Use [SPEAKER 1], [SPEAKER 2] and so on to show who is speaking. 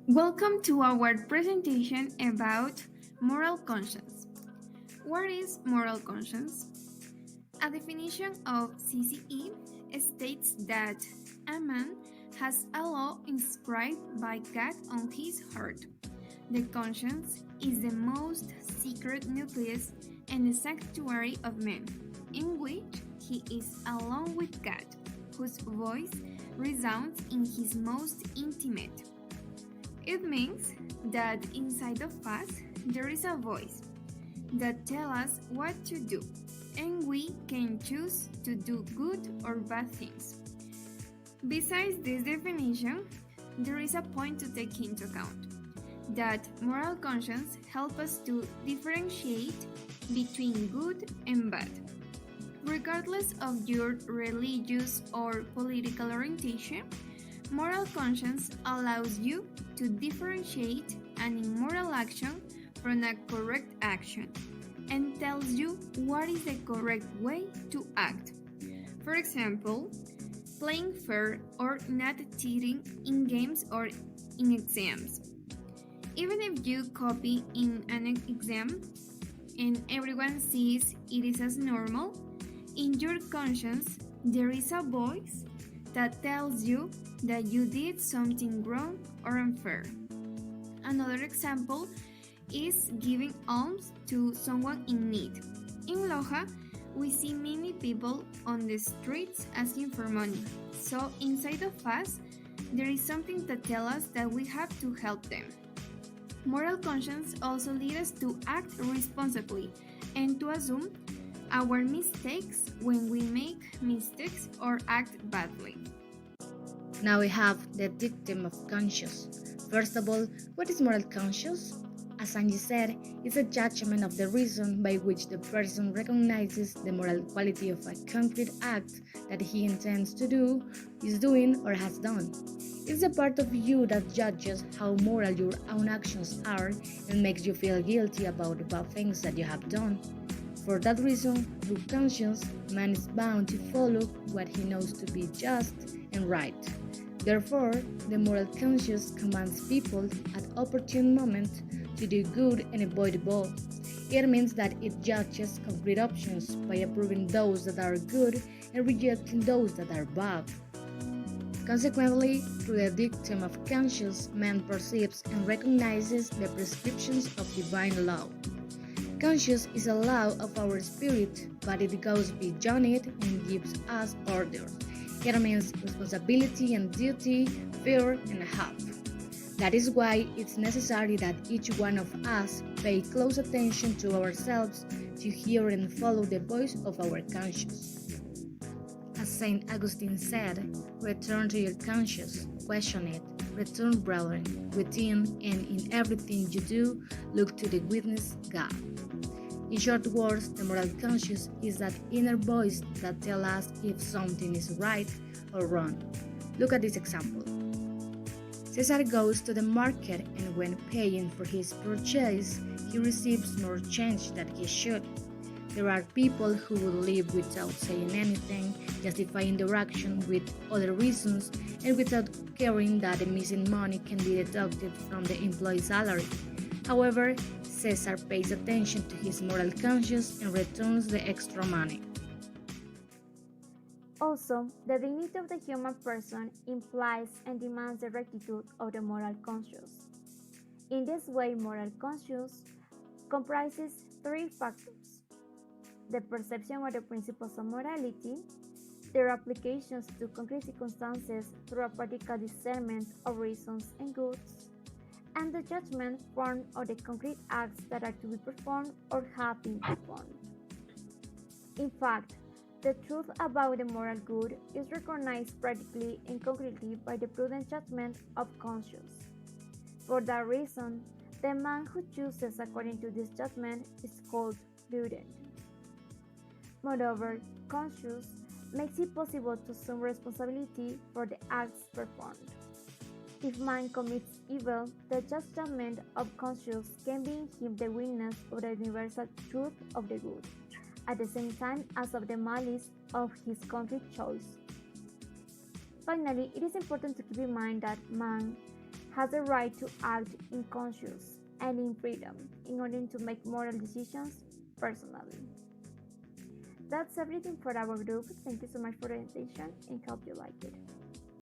[SPEAKER 1] Welcome to our presentation about moral conscience. What is moral conscience? A definition of CCE states that a man has a law inscribed by God on his heart. The conscience is the most secret nucleus and the sanctuary of man, in which he is alone with God, whose voice resounds in his most intimate. It means that inside of us there is a voice that tells us what to do, and we can choose to do good or bad things. Besides this definition, there is a point to take into account that moral conscience helps us to differentiate between good and bad. Regardless of your religious or political orientation, moral conscience allows you to differentiate an immoral action from a correct action and tells you what is the correct way to act. For example, playing fair or not cheating in games or in exams. Even if you copy in an exam and everyone sees it is as normal, in your conscience there is a voice that tells you that you did something wrong or unfair. Another example is giving alms to someone in need. In Loja, we see many people on the streets asking for money. So inside of us, there is something that tells us that we have to help them. Moral conscience also leads us to act responsibly and to assume our mistakes when we make mistakes or act badly.
[SPEAKER 2] Now we have the dictum of conscience. First of all, what is moral conscience? As Angie said, it's a judgment of the reason by which the person recognizes the moral quality of a concrete act that he intends to do, is doing, or has done. It's a part of you that judges how moral your own actions are and makes you feel guilty about the bad things that you have done. For that reason, through conscience, man is bound to follow what he knows to be just and right. Therefore, the moral conscience commands people at opportune moments to do good and avoid evil. It means that it judges concrete options by approving those that are good and rejecting those that are bad. Consequently, through the dictum of conscience, man perceives and recognizes the prescriptions of divine law. Conscience is a law of our spirit, but it goes beyond it and gives us order. It means responsibility and duty, fear and hope. That is why it's necessary that each one of us pay close attention to ourselves to hear and follow the voice of our conscience. As Saint Augustine said, return to your conscience, question it, return, brethren, within and in everything you do, look to the witness God. In short words, the moral conscience is that inner voice that tells us if something is right or wrong. Look at this example. Cesar goes to the market and when paying for his purchase, he receives more change than he should. There are people who will leave without saying anything, justifying their action with other reasons, and without caring that the missing money can be deducted from the employee's salary. However, Cesar pays attention to his moral conscience and returns the extra money.
[SPEAKER 3] Also, the dignity of the human person implies and demands the rectitude of the moral conscience. In this way, moral conscience comprises three factors: the perception of the principles of morality, their applications to concrete circumstances through a practical discernment of reasons and goods, and the judgment formed of the concrete acts that are to be performed or have been performed. In fact, the truth about the moral good is recognized practically and concretely by the prudent judgment of conscience. For that reason, the man who chooses according to this judgment is called prudent. Moreover, conscience makes it possible to assume responsibility for the acts performed. If man commits evil, the just judgment of conscience can be in him the witness of the universal truth of the good, at the same time as of the malice of his concrete choice. Finally, it is important to keep in mind that man has the right to act in conscience and in freedom in order to make moral decisions personally. That's everything for our group. Thank you so much for the attention and hope you like it.